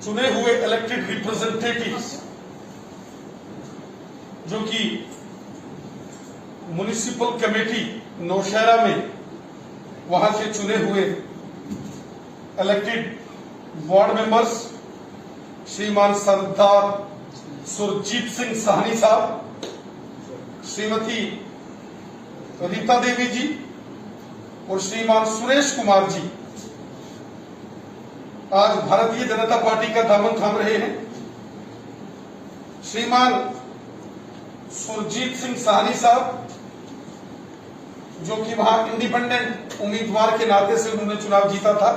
चुने हुए elected representatives जो कि म्युनिसिपल कमेटी नौशहरा में वहां से चुने हुए इलेक्टेड वार्ड मेंबर्स श्रीमान सरदार सुरजीत सिंह साहनी साहब, श्रीमती रीता देवी जी और श्रीमान सुरेश कुमार जी आज भारतीय जनता पार्टी का दामन थाम रहे हैं। श्रीमान सुरजीत सिंह साहनी साहब जो कि वहां इंडिपेंडेंट उम्मीदवार के नाते से उन्होंने चुनाव जीता था,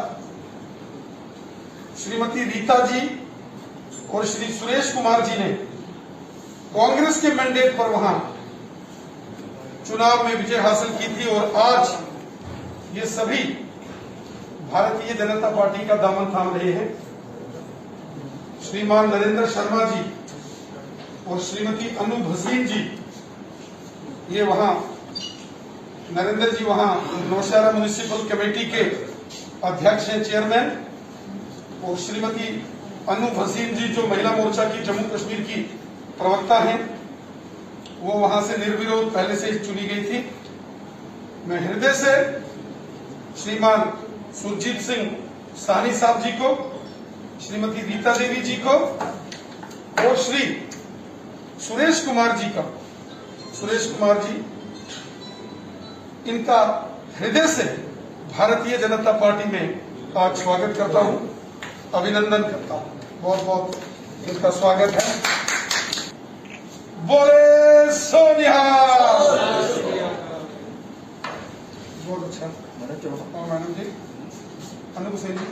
श्रीमती रीता जी और श्री सुरेश कुमार जी ने कांग्रेस के मैंडेट पर वहां चुनाव में विजय हासिल की थी और आज ये सभी भारतीय जनता पार्टी का दामन थाम रहे हैं। श्रीमान नरेंद्र शर्मा जी और श्रीमती अनु भसीन जी, ये वहां नरेंद्र जी वहां नौशहरा म्युनिसिपल कमेटी के अध्यक्ष हैं, चेयरमैन, और श्रीमती अनु भसीन जी जो महिला मोर्चा की जम्मू कश्मीर की प्रवक्ता हैं, वो वहां से निर्विरोध पहले से चुनी गई थी। मैं हृदय से श्रीमान सुरजीत सिंह साहनी साहब जी को, श्रीमती रीता देवी जी को और श्री सुरेश कुमार जी का, सुरेश कुमार जी इनका हृदय से भारतीय जनता पार्टी में आज स्वागत करता हूं, अभिनंदन करता हूं। बहुत बहुत इनका स्वागत है। बोले सोनिया। बहुत अच्छा मैडम जी, अनु सेन जी,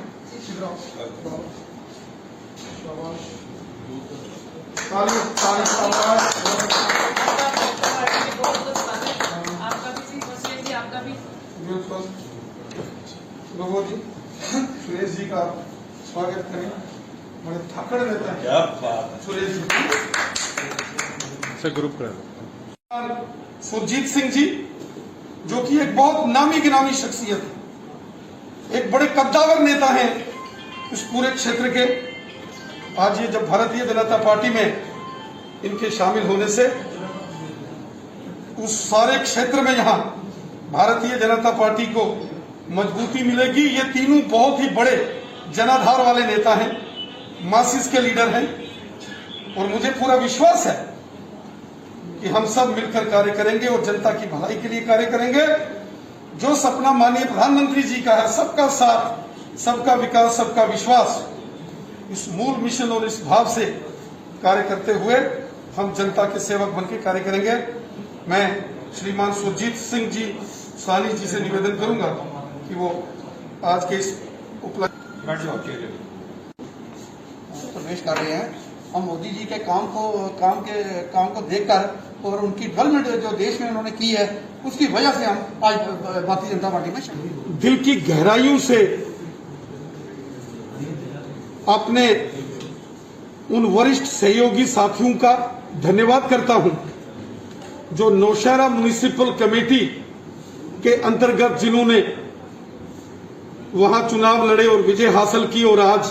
लोगों जी सुरेश जी का स्वागत करें। बड़े थकड़ रहता है सुरेश जी से ग्रुप कर। सुरजीत सिंह जी जो कि एक बहुत नामी गिनामी शख्सियत है, एक बड़े कद्दावर नेता हैं इस पूरे क्षेत्र के। आज ये जब भारतीय जनता पार्टी में इनके शामिल होने से उस सारे क्षेत्र में यहां भारतीय जनता पार्टी को मजबूती मिलेगी। ये तीनों बहुत ही बड़े जनाधार वाले नेता हैं, मासिस के लीडर हैं और मुझे पूरा विश्वास है कि हम सब मिलकर कार्य करेंगे और जनता की भलाई के लिए कार्य करेंगे। जो सपना माननीय प्रधानमंत्री जी का है, सबका साथ, सबका विकास, सबका विश्वास, इस मूल मिशन और इस भाव से कार्य करते हुए हम जनता के सेवक बनकर कार्य करेंगे। मैं श्रीमान सुरजीत सिंह जी साहनी जी से निवेदन करूंगा कि वो आज के इस उपलब्ध प्रवेश कर रहे हैं। हम मोदी जी के काम को देखकर और उनकी डेवलपमेंट जो देश में उन्होंने की है, उसकी वजह से हम आज भारतीय जनता पार्टी में शामिल। दिल की गहराइयों से अपने उन वरिष्ठ सहयोगी साथियों का धन्यवाद करता हूं जो नौशहरा म्युनिसिपल कमेटी के अंतर्गत जिन्होंने वहां चुनाव लड़े और विजय हासिल की और आज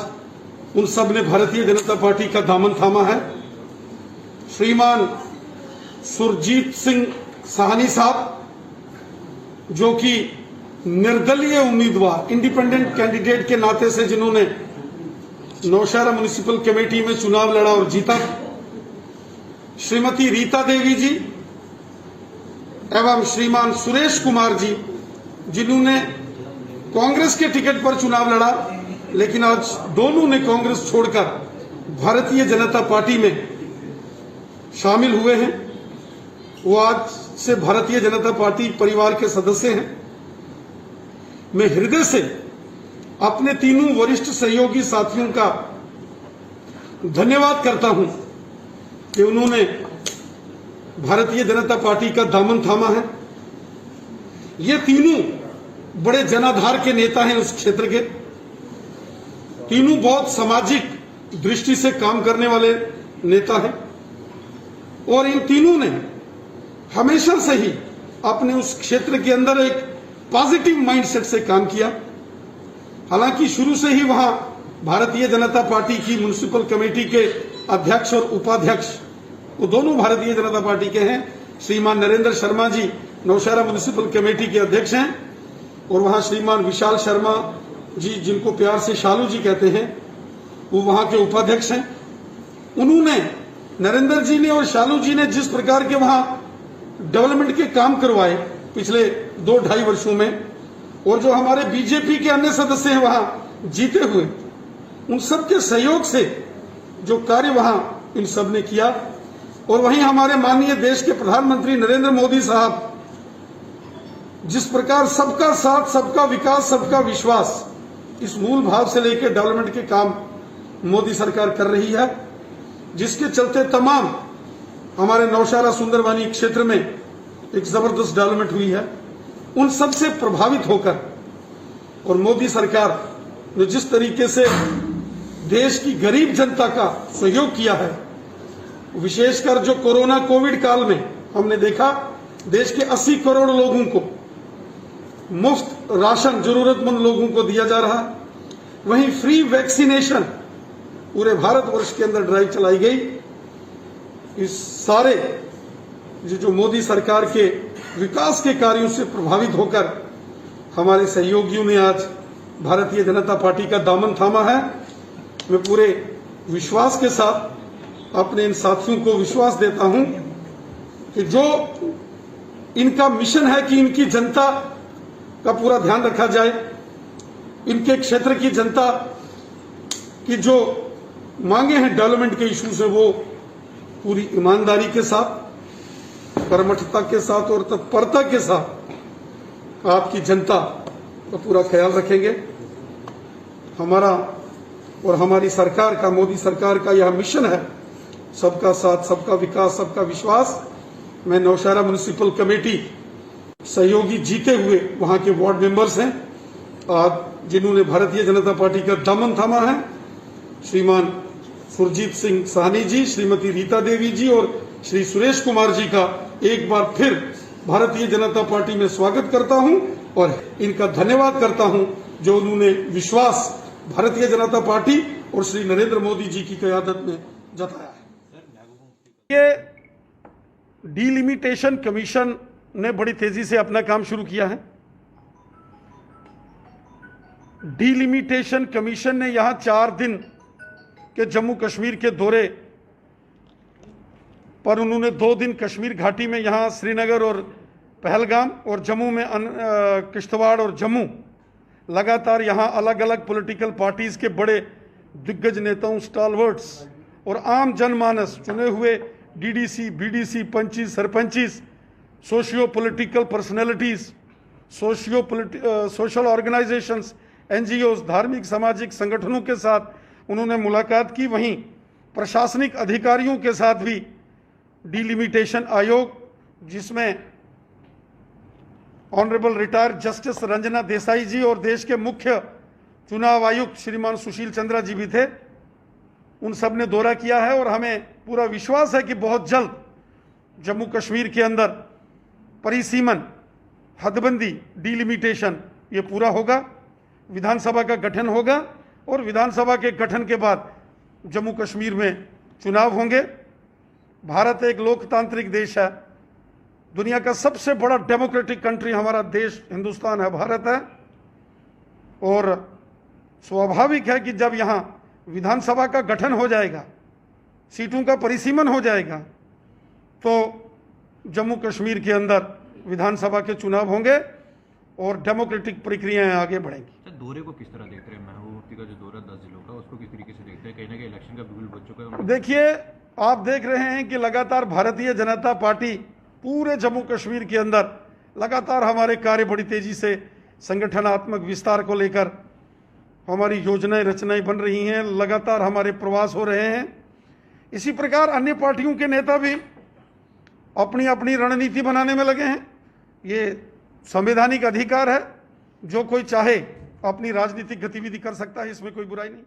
उन सब ने भारतीय जनता पार्टी का दामन थामा है। श्रीमान सुरजीत सिंह साहनी साहब जो कि निर्दलीय उम्मीदवार, इंडिपेंडेंट कैंडिडेट के नाते से जिन्होंने नौशहरा म्युनिसिपल कमेटी में चुनाव लड़ा और जीता, श्रीमती रीता देवी जी एवं श्रीमान सुरेश कुमार जी जिन्होंने कांग्रेस के टिकट पर चुनाव लड़ा, लेकिन आज दोनों ने कांग्रेस छोड़कर भारतीय जनता पार्टी में शामिल हुए हैं। वो आज से भारतीय जनता पार्टी परिवार के सदस्य हैं। मैं हृदय से अपने तीनों वरिष्ठ सहयोगी साथियों का धन्यवाद करता हूं कि उन्होंने भारतीय जनता पार्टी का दामन थामा है। ये तीनों बड़े जनाधार के नेता हैं उस क्षेत्र के, तीनों बहुत सामाजिक दृष्टि से काम करने वाले नेता हैं और इन तीनों ने हमेशा से ही अपने उस क्षेत्र के अंदर एक पॉजिटिव माइंडसेट से काम किया। हालांकि शुरू से ही वहां भारतीय जनता पार्टी की म्युनिसिपल कमेटी के अध्यक्ष और उपाध्यक्ष वो दोनों भारतीय जनता पार्टी के हैं। श्रीमान नरेंद्र शर्मा जी नौशहरा म्युनिसिपल कमेटी के अध्यक्ष हैं और वहां श्रीमान विशाल शर्मा जी, जिनको प्यार से शालू जी कहते हैं, वो वहां के उपाध्यक्ष हैं। उन्होंने, नरेंद्र जी ने और शालू जी ने जिस प्रकार के वहां डेवलपमेंट के काम करवाए पिछले 2-2.5 वर्षों में, और जो हमारे बीजेपी के अन्य सदस्य हैं वहां जीते हुए, उन सबके सहयोग से जो कार्य वहां इन सब ने किया। और वहीं हमारे माननीय देश के प्रधानमंत्री नरेंद्र मोदी साहब जिस प्रकार सबका साथ, सबका विकास, सबका विश्वास, इस मूल भाव से लेकर डेवलपमेंट के काम मोदी सरकार कर रही है, जिसके चलते तमाम हमारे नौशहरा सुंदरवानी क्षेत्र में एक जबरदस्त डेवलपमेंट हुई है, उन सब से प्रभावित होकर और मोदी सरकार ने जिस तरीके से देश की गरीब जनता का सहयोग किया है, विशेषकर जो कोरोना कोविड काल में हमने देखा देश के 80 करोड़ लोगों को मुफ्त राशन जरूरतमंद लोगों को दिया जा रहा, वहीं फ्री वैक्सीनेशन पूरे भारतवर्ष के अंदर ड्राइव चलाई गई। इस सारे जो मोदी सरकार के विकास के कार्यों से प्रभावित होकर हमारे सहयोगियों ने आज भारतीय जनता पार्टी का दामन थामा है। मैं पूरे विश्वास के साथ अपने इन साथियों को विश्वास देता हूं कि जो इनका मिशन है कि इनकी जनता का पूरा ध्यान रखा जाए, इनके क्षेत्र की जनता की जो मांगे हैं डेवलपमेंट के इशू से, वो पूरी ईमानदारी के साथ, कर्मठता के साथ और तत्परता के साथ आपकी जनता का पूरा ख्याल रखेंगे। हमारा और हमारी सरकार का, मोदी सरकार का यह मिशन है, सबका साथ, सबका विकास, सबका विश्वास। मैं नौशहरा म्युनिसिपल कमेटी सहयोगी जीते हुए वहां के वार्ड मेंबर्स हैं आज जिन्होंने भारतीय जनता पार्टी का दामन थामा है, श्रीमान सुरजीत सिंह साहनी जी, श्रीमती रीता देवी जी और श्री सुरेश कुमार जी का एक बार फिर भारतीय जनता पार्टी में स्वागत करता हूं और इनका धन्यवाद करता हूं जो उन्होंने विश्वास भारतीय जनता पार्टी और श्री नरेंद्र मोदी जी की क़यादत में जताया है। ये डिलिमिटेशन कमीशन ने बड़ी तेजी से अपना काम शुरू किया है। डिलिमिटेशन कमीशन ने यहां 4 दिन के जम्मू कश्मीर के दौरे पर उन्होंने 2 दिन कश्मीर घाटी में यहां श्रीनगर और पहलगाम और जम्मू में किश्तवाड़ और जम्मू लगातार यहां अलग अलग पॉलिटिकल पार्टीज के बड़े दिग्गज नेताओं, स्टालवर्ट्स और आम जनमानस, चुने हुए DDC, BDC, panches, sarpanches, socio political personalities, social organizations, NGOs, धार्मिक सामाजिक संगठनों के साथ उन्होंने मुलाकात की। वहीं प्रशासनिक अधिकारियों के साथ भी डिलिमिटेशन आयोग, जिसमें honourable retired justice Ranjana Desai ji और देश के मुख्य चुनाव आयुक्त श्रीमान सुशील चंद्रा जी भी थे, उन सब ने दौरा किया है। और हमें पूरा विश्वास है कि बहुत जल्द जम्मू कश्मीर के अंदर परिसीमन, हदबंदी, डिलिमिटेशन ये पूरा होगा, विधानसभा का गठन होगा और विधानसभा के गठन के बाद जम्मू कश्मीर में चुनाव होंगे। भारत एक लोकतांत्रिक देश है, दुनिया का सबसे बड़ा डेमोक्रेटिक कंट्री हमारा देश हिंदुस्तान है, भारत है। और स्वाभाविक है कि जब यहाँ विधानसभा का गठन हो जाएगा, सीटों का परिसीमन हो जाएगा, तो जम्मू कश्मीर के अंदर विधानसभा के चुनाव होंगे और डेमोक्रेटिक प्रक्रियाएं आगे बढ़ेंगी। दौरे को किस तरह देखते हैं? महबूबा मुफ्ती का जो दौरा 10 जिलों का, उसको किस तरीके से देखते हैं? कहीं ना कहीं इलेक्शन का बिगुल बच चुका है। देखिए, आप देख रहे हैं कि लगातार भारतीय जनता पार्टी पूरे जम्मू कश्मीर के अंदर लगातार हमारे कार्य बड़ी तेजी से संगठनात्मक विस्तार को लेकर हमारी योजनाएं रचनाएं बन रही हैं, लगातार हमारे प्रवास हो रहे हैं। इसी प्रकार अन्य पार्टियों के नेता भी अपनी अपनी रणनीति बनाने में लगे हैं। ये संवैधानिक अधिकार है, जो कोई चाहे अपनी राजनीतिक गतिविधि कर सकता है, इसमें कोई बुराई नहीं।